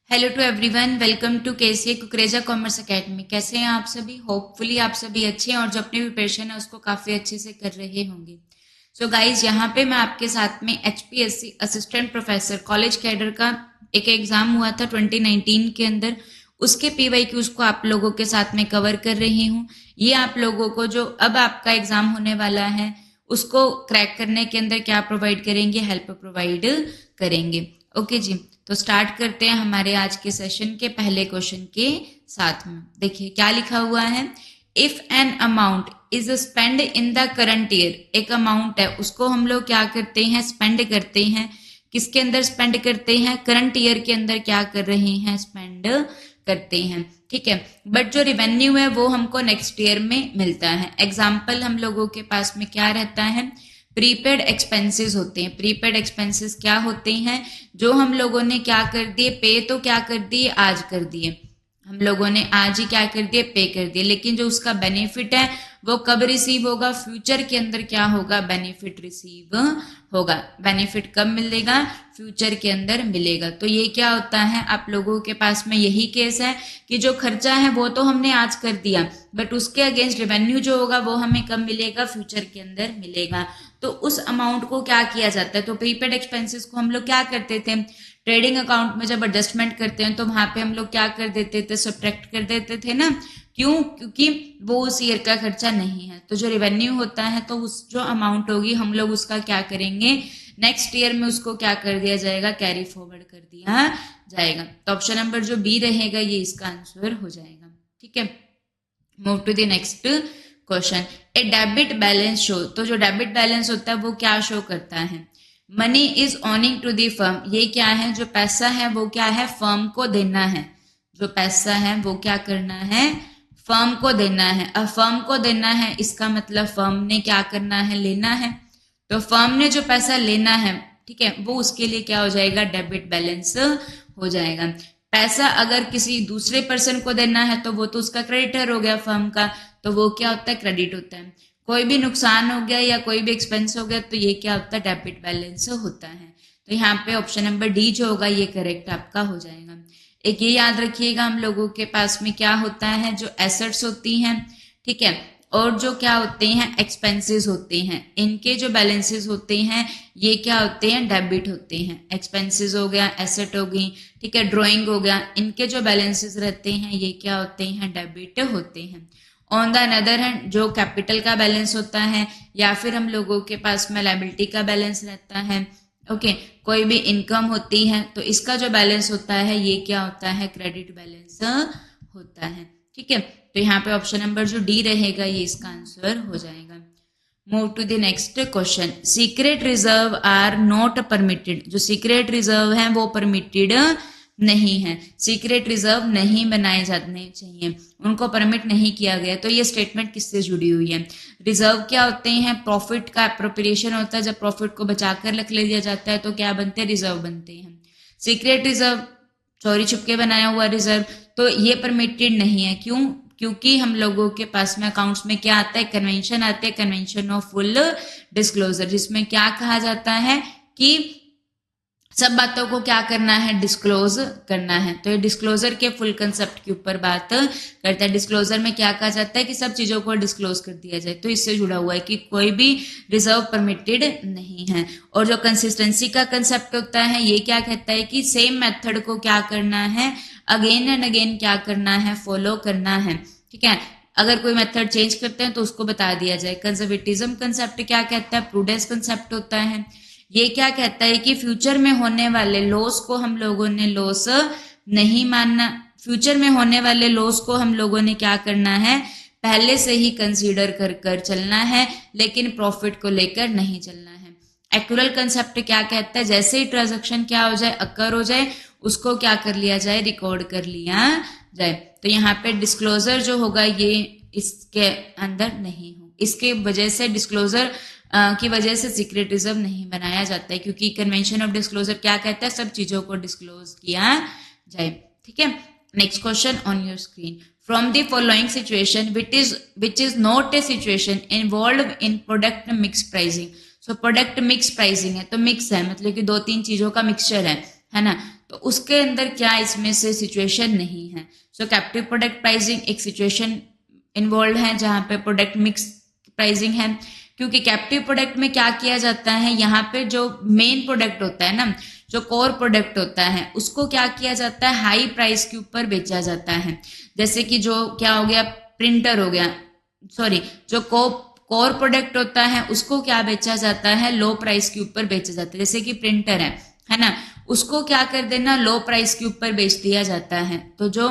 Hello to everyone, welcome to KCA Kukreja commerce academy. कैसे हैं आप सभी? होपफुली आप सभी अच्छे हैं और जो अपनी प्रिपरेशन है उसको काफ़ी अच्छे से कर रहे होंगे। सो गाइज, यहाँ पे मैं आपके साथ में HPSC assistant professor college cadre का एक एग्जाम हुआ था 2019 के अंदर, उसके पीवाईक्यूज को आप लोगों के साथ में कवर कर रही हूँ। ये आप लोगों को जो अब आपका एग्जाम होने वाला है उसको क्रैक करने के अंदर क्या प्रोवाइड करेंगे, हेल्प प्रोवाइड करेंगे। ओके जी, तो स्टार्ट करते हैं हमारे आज के सेशन के पहले क्वेश्चन के साथ में। देखिए क्या लिखा हुआ है। If an amount is spend in the current year, एक अमाउंट है उसको हम लोग क्या करते हैं, स्पेंड करते हैं। किसके अंदर स्पेंड करते हैं? करंट ईयर के अंदर क्या कर रहे हैं, स्पेंड करते हैं। ठीक है, बट जो रिवेन्यू है वो हमको नेक्स्ट ईयर में मिलता है। एग्जाम्पल हम लोगों के पास में क्या रहता है, प्रीपेड एक्सपेंसेस होते हैं। प्रीपेड एक्सपेंसेस क्या होते हैं? जो हम लोगों ने क्या कर दिए, पे तो क्या कर दिए, आज कर दिए। हम लोगों ने आज ही क्या कर दिए, पे कर दिए, लेकिन जो उसका बेनिफिट है वो कब रिसीव होगा? फ्यूचर के अंदर क्या होगा, बेनिफिट रिसीव होगा। बेनिफिट कब मिलेगा? फ्यूचर के अंदर मिलेगा। तो ये क्या होता है, आप लोगों के पास में यही केस है कि जो खर्चा है वो तो हमने आज कर दिया, बट उसके अगेंस्ट रेवेन्यू जो होगा वो हमें कब मिलेगा? फ्यूचर के अंदर मिलेगा। तो उस अमाउंट को क्या किया जाता है, तो प्रीपेड एक्सपेंसेस को हम लोग क्या करते थे, ट्रेडिंग अकाउंट में जब एडजस्टमेंट करते हैं तो वहां पे हम लोग क्या कर देते थे, सब्ट्रैक्ट कर देते थे ना। क्यों? क्योंकि वो उस ईयर का खर्चा नहीं है। तो जो रेवेन्यू होता है तो उस जो अमाउंट होगी हम लोग उसका क्या करेंगे, नेक्स्ट ईयर में उसको क्या कर दिया जाएगा, कैरी फॉरवर्ड कर दिया जाएगा। तो ऑप्शन नंबर जो बी रहेगा ये इसका आंसर हो जाएगा। ठीक है, move to the next question. A debit balance show, तो जो डेबिट बैलेंस होता है वो क्या शो करता है, money is owing to the firm. ये क्या है, जो पैसा है वो क्या है, फर्म को देना है। जो पैसा है वो क्या करना है, फर्म को देना है। अब फर्म को देना है इसका मतलब फर्म ने क्या करना है, लेना है। तो फर्म ने जो पैसा लेना है, ठीक है, वो उसके लिए क्या हो जाएगा, डेबिट बैलेंस हो जाएगा। पैसा अगर किसी दूसरे पर्सन को देना है तो वो तो उसका क्रेडिटर हो गया फर्म का, तो वो क्या होता है, क्रेडिट होता है। कोई भी नुकसान हो गया या कोई भी एक्सपेंस हो गया तो ये क्या होता है, डेबिट बैलेंस होता है। तो यहाँ पे ऑप्शन नंबर डी जो होगा ये करेक्ट आपका हो जाएगा। एक ये याद रखिएगा, हम लोगों के पास में क्या होता है, जो एसेट्स होती हैं, ठीक है, और जो क्या होते हैं, एक्सपेंसेस होते हैं, इनके जो बैलेंसेस होते हैं ये क्या होते हैं, डेबिट होते हैं। एक्सपेंसेस हो गया, एसेट हो गई, ठीक है, ड्राइंग हो गया, इनके जो बैलेंसेस रहते हैं ये क्या होते हैं, डेबिट होते हैं। ऑन द अनदर हैंड जो कैपिटल का बैलेंस होता है या फिर हम लोगों के पास में लायबिलिटी का बैलेंस रहता है, ओके, कोई भी इनकम होती है तो इसका जो बैलेंस होता है ये क्या होता है, क्रेडिट बैलेंस होता है। ठीक है, तो यहाँ पे ऑप्शन नंबर जो डी रहेगा ये इसका आंसर हो जाएगा। Move to the next question. Secret reserve are not permitted, जो सीक्रेट रिजर्व है वो परमिटेड नहीं है। सीक्रेट रिजर्व नहीं बनाए जाने चाहिए, उनको परमिट नहीं किया गया। तो ये स्टेटमेंट किससे जुड़ी हुई है? रिजर्व क्या होते हैं, प्रॉफिट का अप्रोप्रिएशन होता है, जब प्रॉफिट को बचाकर रख लिया जाता है तो क्या बनते हैं, रिजर्व बनते हैं। सीक्रेट रिजर्व चोरी छुपके बनाया हुआ रिजर्व, तो ये परमिटेड नहीं है। क्यों? क्योंकि हम लोगों के पास में अकाउंट्स में क्या आता है, कन्वेंशन आते हैं, कन्वेंशन ऑफ फुल डिस्क्लोजर, जिसमें क्या कहा जाता है कि सब बातों को क्या करना है, डिस्क्लोज करना है। तो ये डिस्क्लोजर के फुल कंसेप्ट के ऊपर बात करता है। डिस्क्लोजर में क्या कहा जाता है कि सब चीजों को डिस्क्लोज कर दिया जाए, तो इससे जुड़ा हुआ है कि कोई भी रिजर्व परमिटेड नहीं है। और जो कंसिस्टेंसी का कंसेप्ट होता है ये क्या कहता है कि सेम मेथड को क्या करना है, अगेन एंड अगेन क्या करना है, फॉलो करना है। ठीक है, अगर कोई मेथड चेंज करते हैं तो उसको बता दिया जाए। कंजर्वेटिज्म कंसेप्ट क्या कहता है, प्रूडेंस कंसेप्ट होता है। ये क्या कहता है कि फ्यूचर में होने वाले लॉस को हम लोगों ने लॉस नहीं मानना। फ्यूचर में होने वाले लॉस को हम लोगों ने क्या करना है, पहले से ही कंसीडर कर कर चलना है, लेकिन प्रॉफिट को लेकर नहीं चलना है। एक्यूरल कंसेप्ट क्या कहता है, जैसे ही ट्रांजैक्शन क्या हो जाए, अकर हो जाए, उसको क्या कर लिया जाए, रिकॉर्ड कर लिया जाए। तो यहाँ पे डिस्क्लोजर जो होगा ये इसके अंदर नहीं हो, इसके वजह से डिस्क्लोजर की वजह से सीक्रेट रिजर्व नहीं बनाया जाता है, क्योंकि कन्वेंशन ऑफ डिस्क्लोजर क्या कहता है, सब चीजों को डिस्क्लोज किया जाए। ठीक है, next question on your screen. From the following situation which is not a situation involve in product mix pricing. So product mix pricing है तो मिक्स है, मतलब कि दो तीन चीजों का मिक्सचर है ना। तो उसके अंदर क्या इसमें से सिचुएशन नहीं है। सो कैप्टिव प्रोडक्ट प्राइसिंग एक सिचुएशन इन्वॉल्व है जहां पे प्रोडक्ट मिक्स प्राइसिंग है, क्योंकि कैप्टिव प्रोडक्ट में क्या किया जाता है, यहाँ पे जो मेन प्रोडक्ट होता है ना, जो कोर प्रोडक्ट होता है, उसको क्या किया जाता है, हाई प्राइस के ऊपर बेचा जाता है। जैसे कि जो क्या हो गया, प्रिंटर हो गया, सॉरी, जो कोर प्रोडक्ट होता है उसको क्या बेचा जाता है, लो प्राइस के ऊपर बेचा जाता है। जैसे कि प्रिंटर है ना, उसको क्या कर देना, लो प्राइस के ऊपर बेच दिया जाता है। तो जो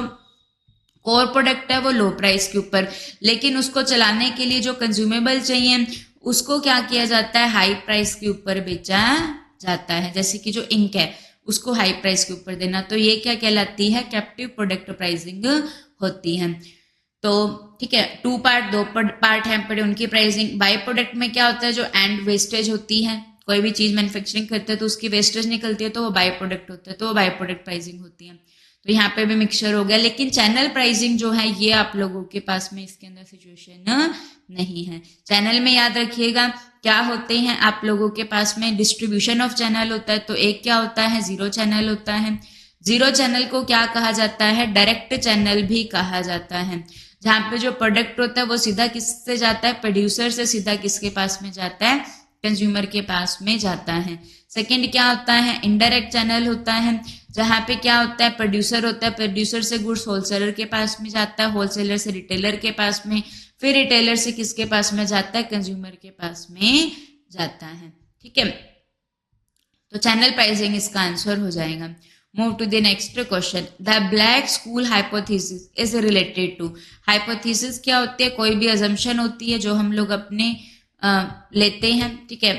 कोर प्रोडक्ट है वो लो प्राइस के ऊपर, लेकिन उसको चलाने के लिए जो कंज्यूमेबल चाहिए उसको क्या किया जाता है, हाई प्राइस के ऊपर बेचा जाता है। जैसे कि जो इंक है उसको हाई प्राइस के ऊपर देना, तो ये क्या कहलाती है, कैप्टिव प्रोडक्ट प्राइसिंग होती है। तो ठीक है, दो पार्ट है पड़े उनकी प्राइसिंग। बाय प्रोडक्ट में क्या होता है, जो एंड वेस्टेज होती है, कोई भी चीज मैन्युफैक्चरिंग करते हैं तो उसकी वेस्टेज निकलती है तो वो बाय प्रोडक्ट होता है, तो वो बाय प्रोडक्ट प्राइसिंग होती है। तो यहाँ पे भी मिक्सचर हो गया। लेकिन चैनल प्राइसिंग जो है ये आप लोगों के पास में इसके अंदर सिचुएशन नहीं है। चैनल में याद रखिएगा क्या होते हैं आप लोगों के पास में, डिस्ट्रीब्यूशन ऑफ चैनल होता है। तो एक क्या होता है, जीरो चैनल होता है। जीरो चैनल को क्या कहा जाता है, डायरेक्ट चैनल भी कहा जाता है, जहां पे जो प्रोडक्ट होता है वो सीधा किससे जाता है, प्रोड्यूसर से सीधा किसके पास में जाता है, कंज्यूमर के पास में जाता है। सेकंड क्या होता है, इनडायरेक्ट चैनल होता है, जहां पे क्या होता है, प्रोड्यूसर होता है, प्रोड्यूसर से गुड्स होलसेलर के पास में जाता है, होलसेलर से रिटेलर के पास में, फिर रिटेलर से किसके पास में जाता है, कंज्यूमर के पास में जाता है। ठीक है, तो चैनल प्राइसिंग इसका आंसर हो जाएगा। Move to the next question. The black school hypothesis is related to. Hypothesis क्या होती है, कोई भी अजम्पशन होती है जो हम लोग अपने लेते हैं। ठीक है,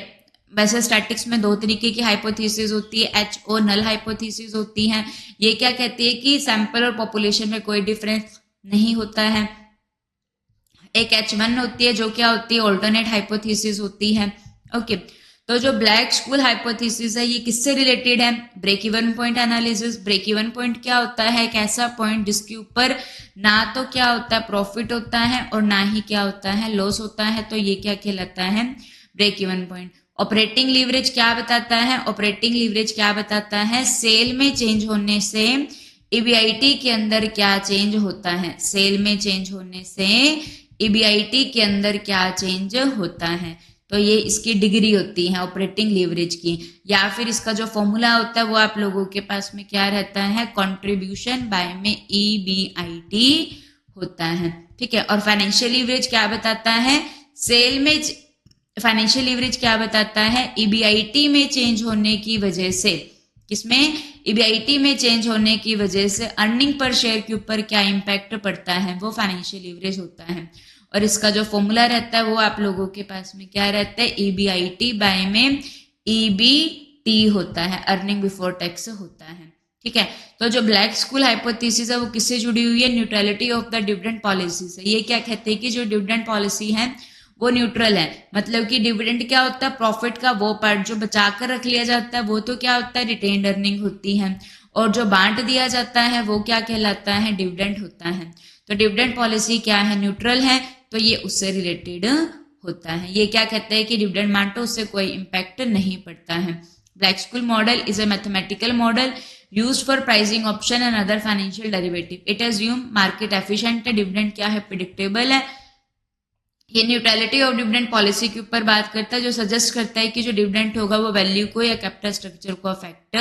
वैसे स्टैटिक्स में दो तरीके की हाइपोथेसिस होती है, HO नल हाइपोथेसिस होती है। ये क्या कहती है कि सैंपल और पॉपुलेशन में कोई डिफरेंस नहीं होता है। एक H1 होती है जो क्या होती है, ऑल्टरनेट हाइपोथेसिस होती है। ओके, तो जो ब्लैक स्कूल हाइपोथेसिस है ये किससे रिलेटेड है, break even point analysis. Break even point क्या होता है, एक ऐसा पॉइंट जिसके ऊपर ना तो क्या होता है प्रॉफिट होता है और ना ही क्या होता है लॉस होता है, तो ये क्या कहलाता है, break even point. Operating leverage क्या बताता है, ऑपरेटिंग लीवरेज क्या बताता है, सेल में चेंज होने से EBIT के अंदर क्या चेंज होता है, सेल में चेंज होने से EBIT के अंदर क्या चेंज होता है। तो ये इसकी डिग्री होती है ऑपरेटिंग लीवरेज की, या फिर इसका जो फॉर्मूला होता है वो आप लोगों के पास में क्या रहता है, कंट्रीब्यूशन बाय में EBIT होता है। ठीक है, और फाइनेंशियल लीवरेज क्या बताता है, सेल में फाइनेंशियल लीवरेज क्या बताता है, EBIT में चेंज होने की वजह से, किसमें, EBIT में चेंज होने की वजह से अर्निंग पर शेयर के ऊपर क्या इंपैक्ट पड़ता है, वो फाइनेंशियल लीवरेज होता है। और इसका जो फॉर्मूला रहता है वो आप लोगों के पास में क्या रहता है, EBIT बाय में EBT होता है, अर्निंग बिफोर टैक्स होता है। ठीक है, तो जो ब्लैक स्कूल हाइपोथेसिस है वो किससे जुड़ी हुई है, neutrality of the dividend policy से। ये क्या कहते हैं कि जो डिविडेंड पॉलिसी है वो न्यूट्रल है, मतलब कि डिविडेंड क्या होता है, प्रॉफिट का वो पार्ट जो बचा कर रख लिया जाता है वो तो क्या होता है, रिटेन्ड अर्निंग होती है, और जो बांट दिया जाता है वो क्या कहलाता है, डिविडेंड होता है। तो डिविडेंड पॉलिसी क्या है, न्यूट्रल है, तो ये उससे रिलेटेड होता है। ये क्या कहता है कि डिविडेंड बांटो उससे कोई इम्पैक्ट नहीं पड़ता है। Black school model is a mathematical model used for pricing option and other financial derivative. It assume market efficient है, डिविडेंड क्या है, प्रेडिक्टेबल है। ये न्यूट्रलिटी ऑफ डिविडेंड पॉलिसी के ऊपर बात करता है, जो सजेस्ट करता है कि जो डिविडेंड होगा वो वैल्यू को या कैपिटल स्ट्रक्चर को अफेक्ट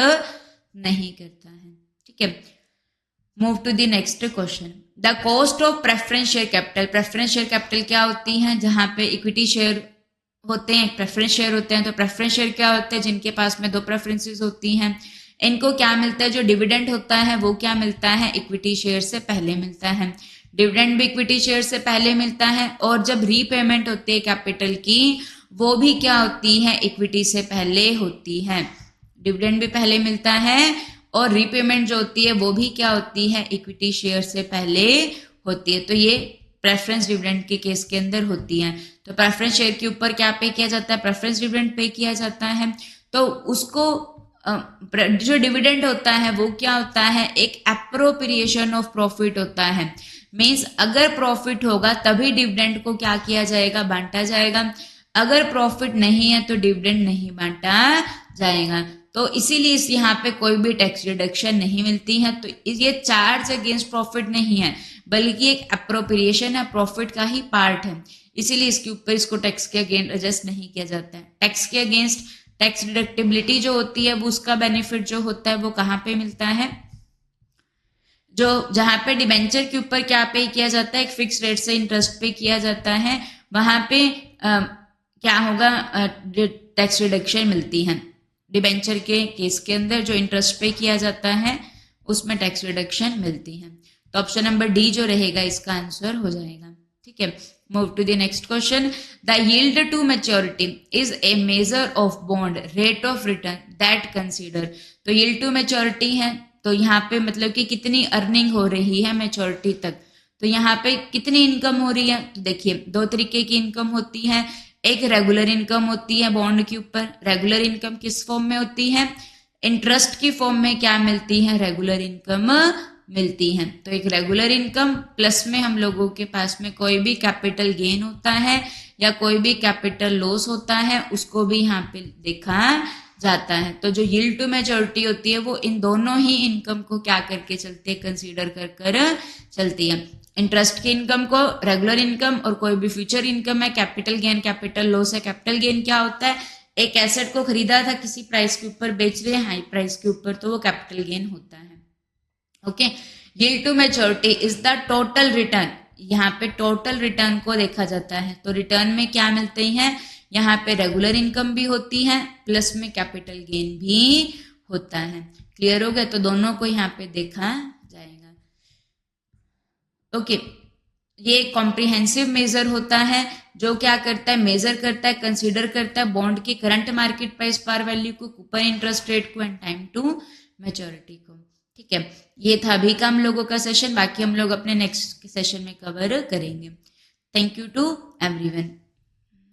नहीं करता है। ठीक है, move to the next question. The cost of preference share capital. Preference share capital क्या होती हैं, जहां पे इक्विटी शेयर होते हैं, प्रेफरेंस शेयर होते हैं। तो प्रेफरेंस शेयर क्या होते हैं, जिनके पास में दो प्रेफरेंसेस होती हैं, इनको क्या मिलता है, जो डिविडेंड होता है वो क्या मिलता है, इक्विटी शेयर से पहले मिलता है। डिविडेंड भी इक्विटी शेयर से पहले मिलता है, और जब रीपेमेंट होती है कैपिटल की वो भी क्या होती है, इक्विटी से पहले होती है। डिविडेंड भी पहले मिलता है और रीपेमेंट जो होती है वो भी क्या होती है, इक्विटी शेयर से पहले होती है। तो ये प्रेफरेंस डिविडेंड के केस के अंदर होती है। तो प्रेफरेंस शेयर के ऊपर क्या पे किया जाता है, प्रेफरेंस डिविडेंड पे किया जाता है। तो उसको जो डिविडेंड होता है वो क्या होता है, एक एप्रोप्रिएशन ऑफ प्रॉफिट होता है। मीन्स अगर प्रॉफिट होगा तभी डिविडेंड को क्या किया जाएगा, बांटा जाएगा। अगर प्रॉफिट नहीं है तो डिविडेंड नहीं बांटा जाएगा। तो इसीलिए इस यहाँ पे कोई भी टैक्स डिडक्शन नहीं मिलती है। तो ये चार्ज अगेंस्ट प्रॉफिट नहीं है, बल्कि एक अप्रोप्रिएशन है, प्रॉफिट का ही पार्ट है, इसीलिए इसके ऊपर इसको टैक्स के अगेंस्ट एडजस्ट नहीं किया जाता है। टैक्स के अगेंस्ट टैक्स डिडक्टिबिलिटी जो होती है वो उसका बेनिफिट जो होता है वो कहाँ पे मिलता है, जो जहां पे डिबेंचर के ऊपर क्या पे किया जाता है, एक फिक्स रेट से इंटरेस्ट पे किया जाता है, वहां पे क्या होगा, टैक्स रिडक्शन मिलती है। डिबेंचर के केस के अंदर जो इंटरेस्ट पे किया जाता है उसमें टैक्स रिडक्शन मिलती है। तो ऑप्शन नंबर डी जो रहेगा इसका आंसर हो जाएगा। ठीक है, move to the next question. The yield to maturity is a measure of bond rate of return that consider. तो यील्ड टू मैच्योरिटी है, तो यहाँ पे मतलब कि कितनी अर्निंग हो रही है मैच्योरिटी तक, तो यहाँ पे कितनी इनकम हो रही है। तो देखिए दो तरीके की इनकम होती है, एक रेगुलर इनकम होती है बॉन्ड के ऊपर। रेगुलर इनकम किस फॉर्म में होती है, इंटरेस्ट की फॉर्म में क्या मिलती है, रेगुलर इनकम मिलती है। तो एक रेगुलर इनकम प्लस में हम लोगों के पास में कोई भी कैपिटल गेन होता है या कोई भी कैपिटल लॉस होता है उसको भी यहाँ पे देखा जाता है। तो जो यील्ड टू मैच्योरिटी होती है वो इन दोनों ही इनकम को क्या करके चलती है, कंसीडर कर कर चलती है। इंटरेस्ट की इनकम को रेगुलर इनकम, और कोई भी फ्यूचर इनकम है, कैपिटल गेन कैपिटल लॉस है। कैपिटल गेन क्या होता है, एक एसेट को खरीदा था किसी प्राइस के ऊपर, बेच रहे हैं हाई प्राइस के ऊपर, तो वो कैपिटल गेन होता है। Okay, yield to maturity is the total return, यहाँ पे टोटल रिटर्न को देखा जाता है। तो रिटर्न में क्या मिलते हैं, यहाँ पे रेगुलर इनकम भी होती है प्लस में कैपिटल गेन भी होता है। क्लियर हो गया, तो दोनों को यहाँ पे देखा जाएगा। ओके, ये कॉम्प्रिहेंसिव मेजर होता है जो क्या करता है, मेजर करता है, कंसीडर करता है बॉन्ड की current market price par value को, कूपन इंटरेस्ट रेट को एंड टाइम टू मैच्योरिटी को। ठीक है, ये था अभी का हम लोगों का सेशन, बाकी हम लोग अपने नेक्स्ट सेशन में कवर करेंगे। Thank you to everyone.